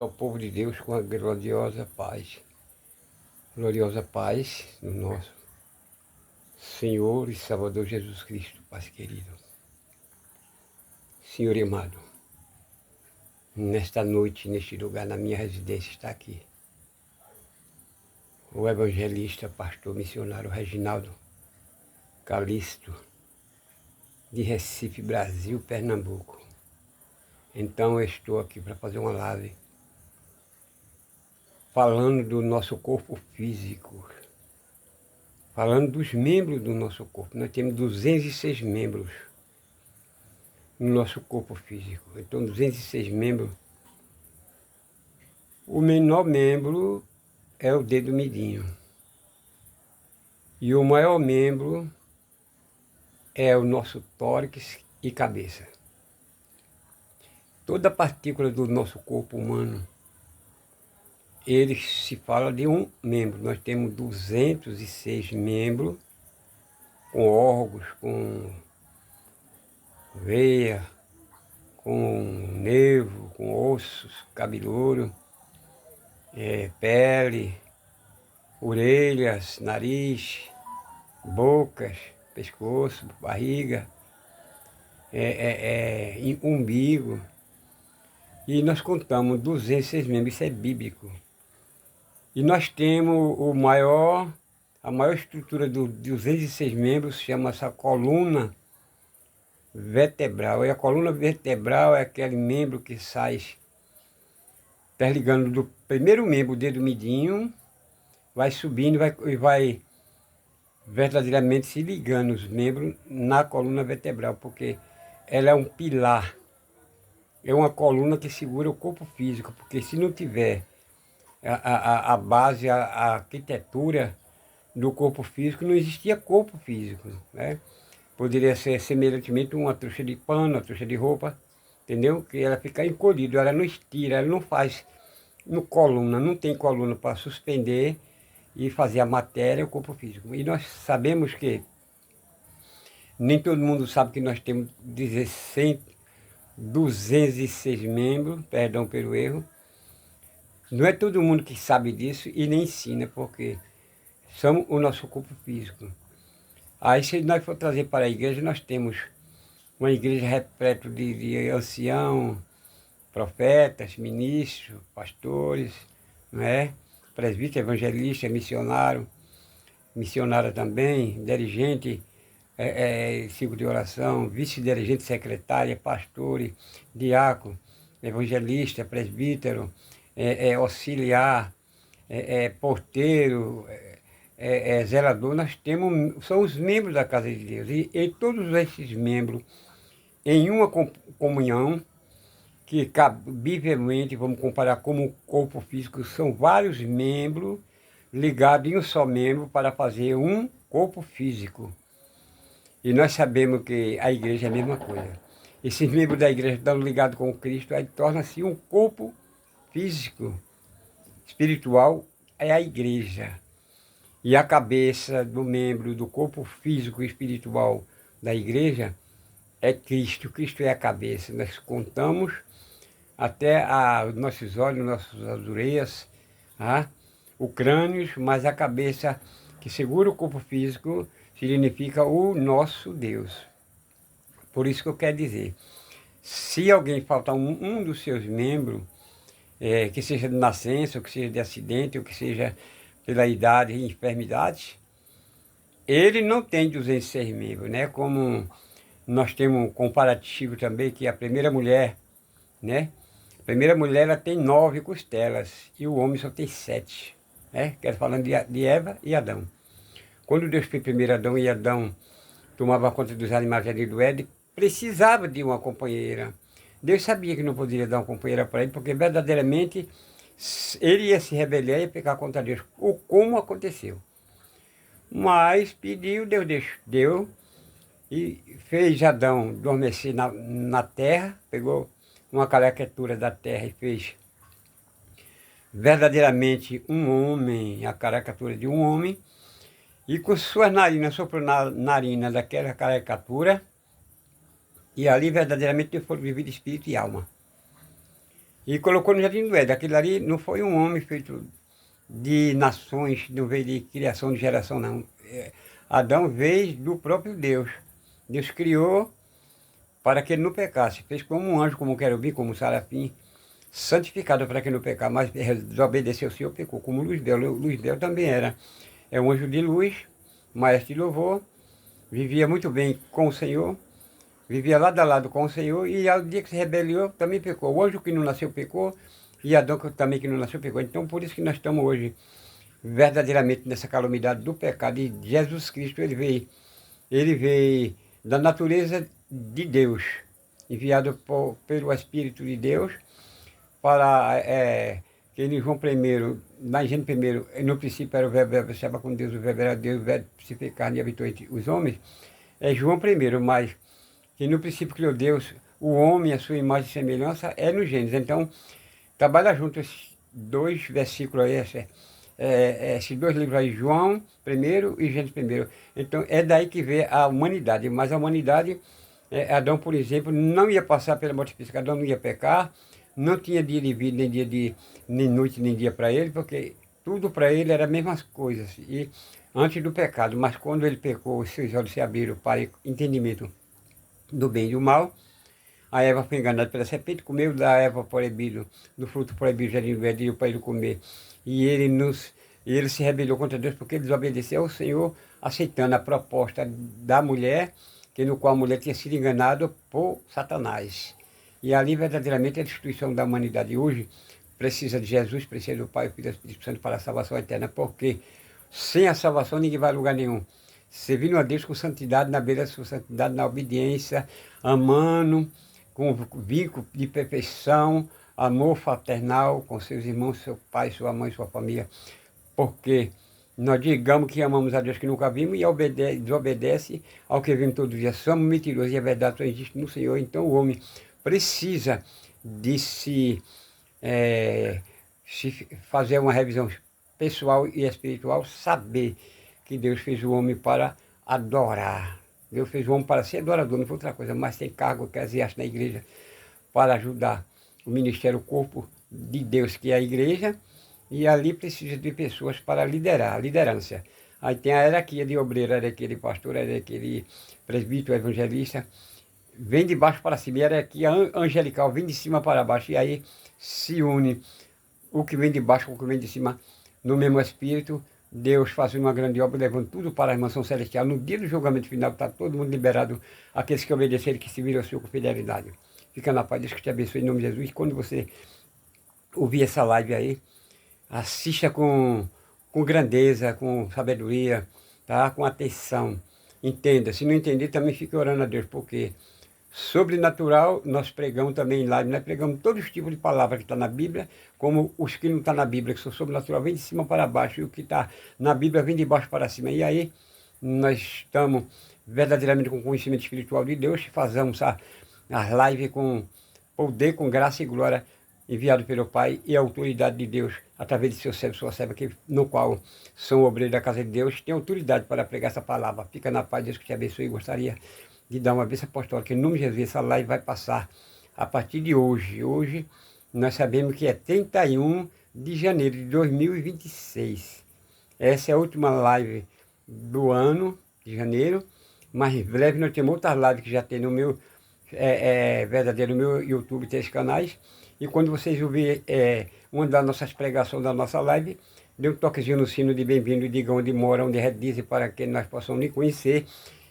Ao povo de Deus com a gloriosa paz. Gloriosa paz no nosso Senhor e Salvador Jesus Cristo, Pai querido. Senhor amado, nesta noite, neste lugar, na minha residência, está aqui o evangelista, pastor, missionário Reginaldo Calixto, de Recife, Brasil, Pernambuco. Então eu estou aqui para fazer uma live falando do nosso corpo físico, falando dos membros do nosso corpo. Nós temos 206 membros no nosso corpo físico. Então, 206 membros. O menor membro é o dedo midinho. E o maior membro é o nosso tórax e cabeça. Toda partícula do nosso corpo humano, ele se fala de um membro. Nós temos 206 membros, com órgãos, com veia, com nervo, com ossos, cabelouro, pele, orelhas, nariz, bocas, pescoço, barriga, umbigo. E nós contamos 206 membros, isso é bíblico. E nós temos a maior estrutura dos 206 membros, chama-se a coluna vertebral. E a coluna vertebral é aquele membro que sai interligando do primeiro membro, o dedo midinho, vai subindo e vai verdadeiramente se ligando os membros na coluna vertebral, porque ela é um pilar, é uma coluna que segura o corpo físico, porque se não tiver a base, a arquitetura do corpo físico, não existia corpo físico, né? Poderia ser semelhantemente uma trouxa de pano, uma trouxa de roupa, entendeu? Que ela fica encolhida, ela não estira, ela não faz no coluna, não tem coluna para suspender e fazer a matéria, o corpo físico. E nós sabemos que nem todo mundo sabe que nós temos 206 membros, perdão pelo erro. Não é todo mundo que sabe disso e nem ensina, porque somos o nosso corpo físico. Aí, se nós for trazer para a igreja, nós temos uma igreja repleta de anciãos, profetas, ministros, pastores, né? Presbítero, evangelista, missionária também, dirigente, ciclo de oração, vice-dirigente, secretária, pastores, diácono, evangelista, presbítero, auxiliar, porteiro, zelador. Nós temos, são os membros da casa de Deus. E todos esses membros, em uma comunhão, que cabivelmente, vamos comparar como o corpo físico, são vários membros ligados em um só membro para fazer um corpo físico. E nós sabemos que a igreja é a mesma coisa. Esses membros da igreja estão ligados com Cristo, aí torna-se um corpo físico. Espiritual é a igreja. E a cabeça do membro do corpo físico e espiritual da igreja é Cristo. Cristo é a cabeça. Nós contamos até os nossos olhos, nossas orelhas, o crânio, mas a cabeça que segura o corpo físico significa o nosso Deus. Por isso que eu quero dizer, se alguém faltar um dos seus membros, que seja de nascença, ou que seja de acidente, ou que seja pela idade e enfermidade, ele não tem 206 membros, né? Como nós temos um comparativo também, que a primeira mulher, né? A primeira mulher, ela tem 9 costelas, e o homem só tem 7, né? Quero falando de Eva e Adão. Quando Deus fez primeiro Adão, e Adão tomava conta dos animais ali do Éden, precisava de uma companheira. Deus sabia que não poderia dar uma companheira para ele, porque verdadeiramente ele ia se rebelar e pecar contra Deus, ou como aconteceu. Mas pediu, Deus deu, e fez Adão adormecer na terra, pegou uma caricatura da terra e fez verdadeiramente um homem, a caricatura de um homem, e com suas narinas, soprou na narina daquela caricatura, e ali verdadeiramente foi vivido espírito e alma. e colocou no jardim do Éden. Aquilo ali não foi um homem feito de nações, não veio de criação, de geração, não. Adão veio do próprio Deus. Deus criou para que ele não pecasse. Fez como um anjo, como um querubim, como um serafim, santificado para que ele não pecasse, mas desobedeceu o Senhor, pecou, como Luzbel. Luzbel também é um anjo de luz, maestro de louvor, vivia muito bem com o Senhor, vivia lado a lado com o Senhor, e ao dia que se rebeliou, também pecou. O anjo que não nasceu pecou, e Adão também que não nasceu pecou. Então, por isso que nós estamos hoje verdadeiramente nessa calamidade do pecado. E Jesus Cristo, ele veio da natureza de Deus, enviado pelo Espírito de Deus, para que em João 1, na Gênesis 1, no princípio era o verbo estava com Deus, o verbo era Deus, o verbo se fez carne e habitou entre os homens. É João 1, mas que no princípio criou Deus, o homem, a sua imagem e semelhança, é no Gênesis. Então, trabalha junto esses dois versículos aí, esses dois livros aí, João 1 e Gênesis 1. Então, é daí que vê a humanidade. Mas a humanidade, Adão, por exemplo, não ia passar pela morte física, Adão não ia pecar, não tinha dia de vida, nem noite, nem dia para ele, porque tudo para ele era as mesmas coisas. E antes do pecado, mas quando ele pecou, os seus olhos se abriram para entendimento do bem e do mal. A Eva foi enganada pela serpente, comeu da erva proibido, do fruto proibido, jardim do Éden, para ele comer. E ele se rebelou contra Deus porque ele desobedeceu ao Senhor, aceitando a proposta da mulher, que no qual a mulher tinha sido enganada por Satanás. E ali, verdadeiramente, a destruição da humanidade hoje precisa de Jesus, precisa do Pai, Filho e Espírito Santo para a salvação eterna, porque sem a salvação ninguém vai a lugar nenhum. Servindo a Deus com santidade, na beleza da sua santidade, na obediência, amando, com vínculo de perfeição, amor fraternal com seus irmãos, seu pai, sua mãe, sua família. Porque nós digamos que amamos a Deus que nunca vimos e desobedece ao que vimos todo dia. Somos mentirosos e a verdade só existe no Senhor. Então o homem precisa de se fazer uma revisão pessoal e espiritual, saber que Deus fez o homem para adorar. Deus fez o homem para ser adorador, não foi outra coisa, mas tem cargo eclesiástico na igreja para ajudar o ministério, o corpo de Deus, que é a igreja, e ali precisa de pessoas para liderar, a liderança. Aí tem a hierarquia de obreiro, a hierarquia de pastor, a hierarquia de presbítero, evangelista, vem de baixo para cima, a hierarquia angelical vem de cima para baixo, e aí se une o que vem de baixo com o que vem de cima no mesmo espírito, Deus fazendo uma grande obra, levando tudo para a mansão celestial. No dia do julgamento final, está todo mundo liberado, aqueles que obedeceram, que serviram ao Senhor com fidelidade. Fica na paz, Deus que te abençoe em nome de Jesus. E quando você ouvir essa live aí, assista com grandeza, com sabedoria, tá? Com atenção. Entenda. Se não entender, também fique orando a Deus, porque sobrenatural, nós pregamos também em live, nós pregamos todos os tipos de palavras que estão na Bíblia, como os que não estão na Bíblia, que são sobrenatural, vem de cima para baixo, e o que está na Bíblia vem de baixo para cima. E aí, nós estamos verdadeiramente com conhecimento espiritual de Deus, fazemos as lives com poder, com graça e glória, enviado pelo Pai e a autoridade de Deus, através de seu servo, sua serva, no qual são obreiros da casa de Deus, tem autoridade para pregar essa palavra. Fica na paz, Deus que te abençoe. Gostaria de dar uma bênção apostólica. Em nome de Jesus, essa live vai passar a partir de hoje. Hoje, nós sabemos que é 31 de janeiro de 2026. Essa é a última live do ano de janeiro, mas em breve nós temos outras lives que já tem no meu, no meu YouTube, tem esses canais. E quando vocês ouvirem uma das nossas pregações da nossa live, dê um toquezinho no sino de bem-vindo e diga onde mora, onde reside, para que nós possamos lhe conhecer.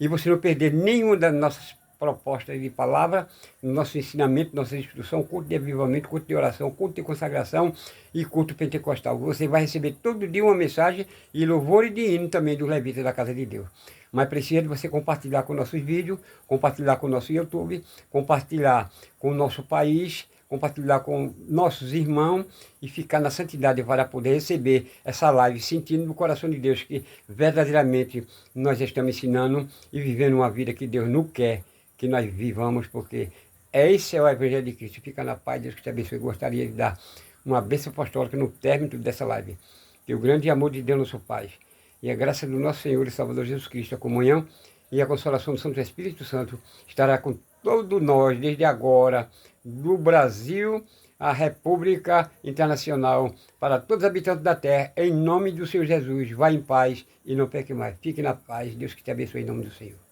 E você não perder nenhuma das nossas propostas de palavra, nosso ensinamento, nossa instrução, culto de avivamento, culto de oração, culto de consagração e culto pentecostal. Você vai receber todo dia uma mensagem e louvor e de hino também dos levitas da casa de Deus. Mas precisa de você compartilhar com nossos vídeos, compartilhar com o nosso YouTube, compartilhar com o nosso país, compartilhar com nossos irmãos e ficar na santidade para poder receber essa live, sentindo no coração de Deus que verdadeiramente nós estamos ensinando e vivendo uma vida que Deus não quer que nós vivamos, porque esse é o Evangelho de Cristo. Fica na paz, Deus que te abençoe. Eu gostaria de dar uma bênção apostólica no término dessa live. Que o grande amor de Deus, nosso Pai, e a graça do nosso Senhor e Salvador Jesus Cristo, a comunhão e a consolação do Santo Espírito Santo estará com todos nós, desde agora, do Brasil a República Internacional, para todos os habitantes da terra, em nome do Senhor Jesus. Vá em paz e não peque mais. Fique na paz. Deus que te abençoe em nome do Senhor.